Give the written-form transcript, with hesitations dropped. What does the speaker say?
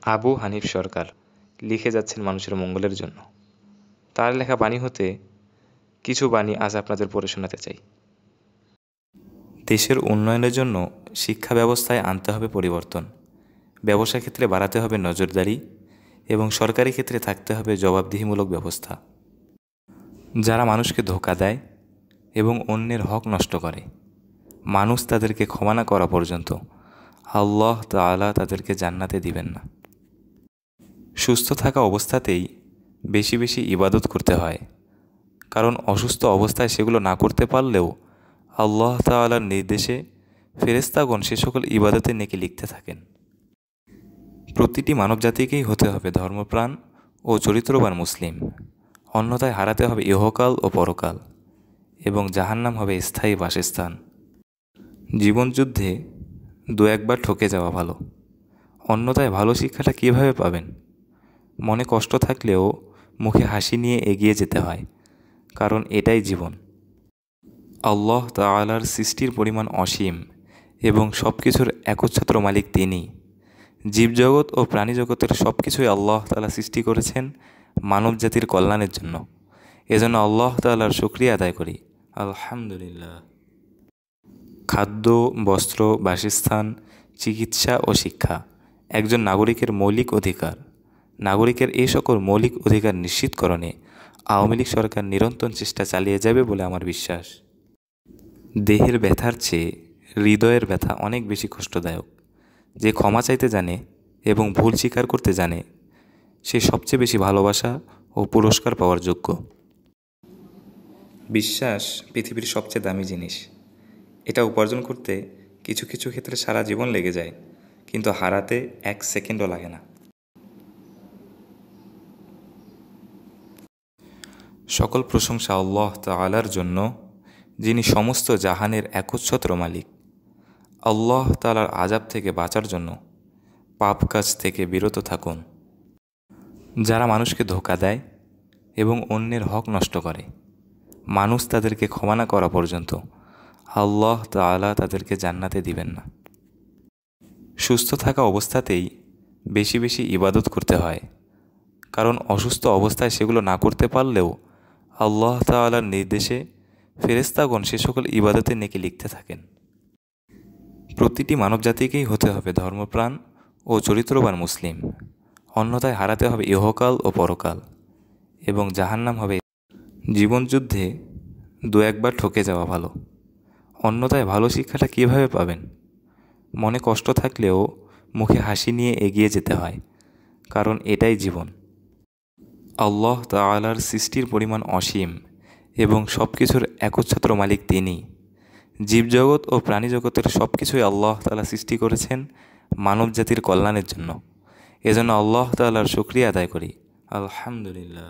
আবু হানিফ সরকার লিখে যাচ্ছেন মানুষের মঙ্গলের জন্য। তার লেখা বাণী হতে কিছু বাণী আজ আপনাদের পড়ে শোনাতে চাই। দেশের উন্নয়নের জন্য শিক্ষা ব্যবস্থায় আনতে হবে পরিবর্তন, ব্যবসা ক্ষেত্রে বাড়াতে হবে নজরদারি এবং সরকারি ক্ষেত্রে থাকতে হবে জবাবদিহিমূলক ব্যবস্থা। যারা মানুষকে ধোঁকা দেয় এবং অন্যের হক নষ্ট করে, মানুষ তাদেরকে ক্ষমা না করা পর্যন্ত আল্লাহ তাআলা তাদেরকে জান্নাতে দিবেন না। সুস্থ থাকা অবস্থাতেই বেশি বেশি ইবাদত করতে হয়, কারণ অসুস্থ অবস্থায় সেগুলো না করতে পারলেও আল্লাহ তাআলার নির্দেশে ফেরেশতাগণ সে সকল ইবাদতের নেকি লিখতে থাকেন। প্রতিটি মানবজাতিকেই হতে হবে ধর্মপ্রাণ ও চরিত্রবান মুসলিম, অন্যথায় হারাতে হবে ইহকাল ও পরকাল এবং জাহান্নাম হবে স্থায়ী বাসস্থান। জীবনযুদ্ধে দু একবার ঠকে যাওয়া ভালো, অন্যথায় ভালো শিক্ষাটা কীভাবে পাবেন? মনে কষ্ট থাকলেও মুখে হাসি নিয়ে এগিয়ে যেতে হয়, কারণ এটাই জীবন। আল্লাহ তাআলার সৃষ্টির পরিমাণ অসীম এবং সব কিছুর একচ্ছত্র মালিক তিনি। জীবজগৎ ও প্রাণীজগতের সব কিছুই আল্লাহ তাআলা সৃষ্টি করেছেন মানব জাতির কল্যাণের জন্য। এজন্য আল্লাহ তাআলার শুকরিয়া আদায় করি, আলহামদুলিল্লাহ। খাদ্য, বস্ত্র, বাসস্থান, চিকিৎসা ও শিক্ষা একজন নাগরিকের মৌলিক অধিকার। নাগরিকের এই সকল মৌলিক অধিকার নিশ্চিতকরণে আওয়ামী লীগ সরকার নিরন্তর চেষ্টা চালিয়ে যাবে বলে আমার বিশ্বাস। দেহের ব্যথার চেয়ে হৃদয়ের ব্যথা অনেক বেশি কষ্টদায়ক। যে ক্ষমা চাইতে জানে এবং ভুল স্বীকার করতে জানে, সে সবচেয়ে বেশি ভালোবাসা ও পুরস্কার পাওয়ার যোগ্য। বিশ্বাস পৃথিবীর সবচেয়ে দামি জিনিস। এটা উপার্জন করতে কিছু কিছু ক্ষেত্রে সারা জীবন লেগে যায়, কিন্তু হারাতে 1 সেকেন্ডও লাগে না। সকল প্রশংসা আল্লাহ তাআলার জন্য, যিনি সমস্ত জাহানের একচ্ছত্র মালিক। আল্লাহ তাআলার আযাব থেকে বাঁচার জন্য পাপ কাজ থেকে বিরত থাকুন। যারা মানুষকে ধোঁকা দেয় এবং অন্যের হক নষ্ট করে, মানুষ তাদেরকে ক্ষমা না করা পর্যন্ত আল্লাহ তাআলা তাদেরকে জান্নাতে দিবেন না। সুস্থ থাকা অবস্থাতেই বেশি বেশি ইবাদত করতে হয়, কারণ অসুস্থ অবস্থায় সেগুলো না করতে পারলেও আল্লাহ তাআলার নির্দেশে ফেরেশতাগণ সে সকল ইবাদতের নেকি লিখতে থাকেন। প্রতিটি মানবজাতিকেই হতে হবে ধর্মপ্রাণ ও চরিত্রবান মুসলিম, অন্যথায় হারাতে হবে ইহকাল ও পরকাল এবং জাহান্নাম হবে। জীবনযুদ্ধে দু একবার ঠকে যাওয়া ভালো, অন্যথায় ভালো শিক্ষাটা কীভাবে পাবেন? মনে কষ্ট থাকলেও মুখে হাসি নিয়ে এগিয়ে যেতে হয়, কারণ এটাই জীবন। আল্লাহ তাআলার সৃষ্টির পরিমাণ অসীম এবং সব কিছুর একচ্ছত্র মালিক তিনি। জীবজগৎ ও প্রাণীজগতের সব কিছুই আল্লাহ তাআলা সৃষ্টি করেছেন মানব জাতির কল্যাণের জন্য। এজন্য আল্লাহ তাআলার শুকরিয়া আদায় করি, আলহামদুলিল্লাহ।